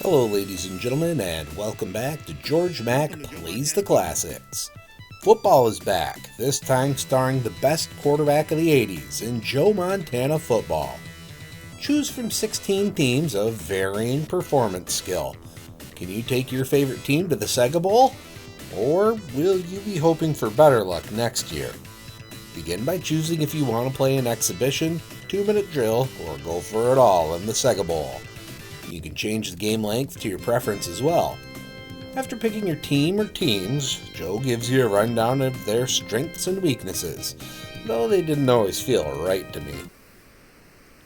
Hello ladies and gentlemen, and welcome back to Georg Mack Plays the Classics. Football is back, this time starring the best quarterback of the 80s in Joe Montana football. Choose from 16 teams of varying performance skill. Can you take your favorite team to the Sega Bowl? Or will you be hoping for better luck next year? Begin by choosing if you want to play an exhibition, 2-minute drill, or go for it all in the Sega Bowl. You can change the game length to your preference as well. After picking your team or teams, Joe gives you a rundown of their strengths and weaknesses, though they didn't always feel right to me.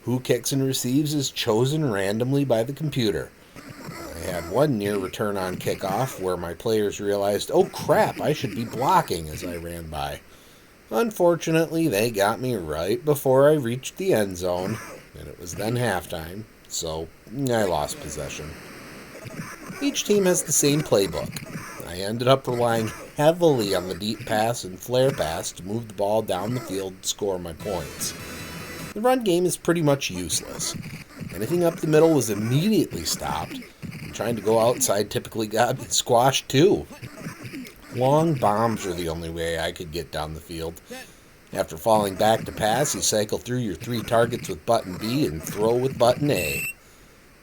Who kicks and receives is chosen randomly by the computer. I had one near return on kickoff where my players realized, oh crap, I should be blocking as I ran by. Unfortunately, they got me right before I reached the end zone, and it was then halftime. So, I lost possession. Each team has the same playbook. I ended up relying heavily on the deep pass and flare pass to move the ball down the field and score my points. The run game is pretty much useless. Anything up the middle was immediately stopped, and trying to go outside typically got squashed too. Long bombs were the only way I could get down the field. After falling back to pass, you cycle through your 3 targets with button B and throw with button A.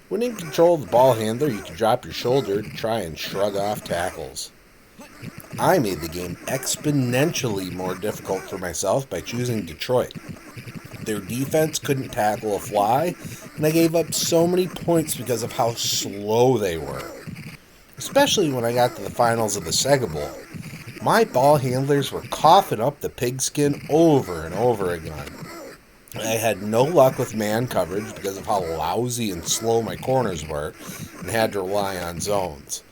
When in control of the ball handler, you can drop your shoulder to try and shrug off tackles. I made the game exponentially more difficult for myself by choosing Detroit. Their defense couldn't tackle a fly, and I gave up so many points because of how slow they were. Especially when I got to the finals of the Sega Bowl. My ball handlers were coughing up the pigskin over and over again. I had no luck with man coverage because of how lousy and slow my corners were, and had to rely on zones.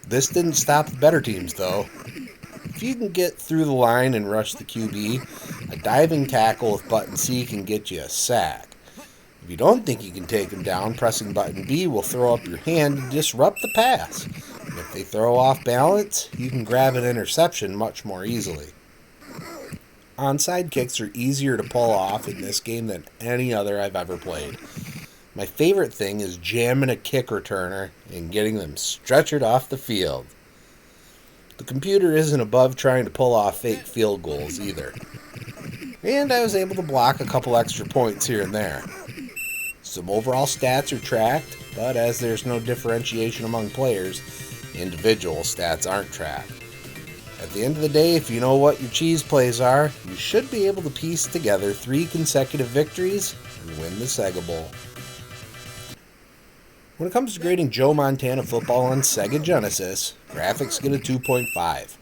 This didn't stop the better teams, though. If you can get through the line and rush the QB, a diving tackle with button C can get you a sack. If you don't think you can take him down, pressing button B will throw up your hand and disrupt the pass. And if they throw off balance, you can grab an interception much more easily. Onside kicks are easier to pull off in this game than any other I've ever played. My favorite thing is jamming a kick returner and getting them stretchered off the field. The computer isn't above trying to pull off fake field goals either. And I was able to block a couple extra points here and there. Some overall stats are tracked, but as there's no differentiation among players, individual stats aren't tracked. At the end of the day, if you know what your cheese plays are, you should be able to piece together 3 consecutive victories and win the Sega Bowl. When it comes to grading Joe Montana football on Sega Genesis, graphics get a 2.5.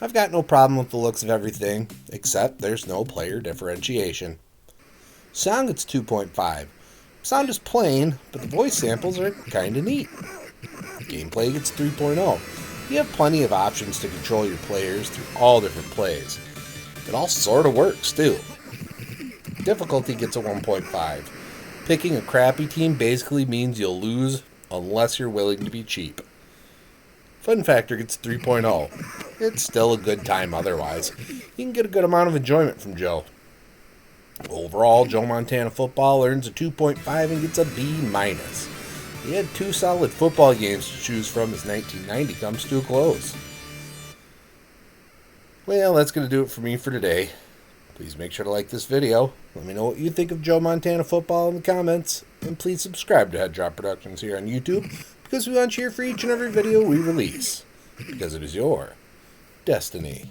I've got no problem with the looks of everything, except there's no player differentiation. Sound gets 2.5. Sound is plain, but the voice samples are kinda neat. Gameplay gets 3.0. You have plenty of options to control your players through all different plays. It all sorta works, too. Difficulty gets a 1.5. Picking a crappy team basically means you'll lose unless you're willing to be cheap. Fun factor gets 3.0. It's still a good time otherwise. You can get a good amount of enjoyment from Joe. Overall, Joe Montana football earns a 2.5 and gets a B-. He had 2 solid football games to choose from as 1990 comes to a close. Well, that's going to do it for me for today. Please make sure to like this video. Let me know what you think of Joe Montana football in the comments. And please subscribe to Head Drop Productions here on YouTube, because we want you here for each and every video we release. Because it is your destiny.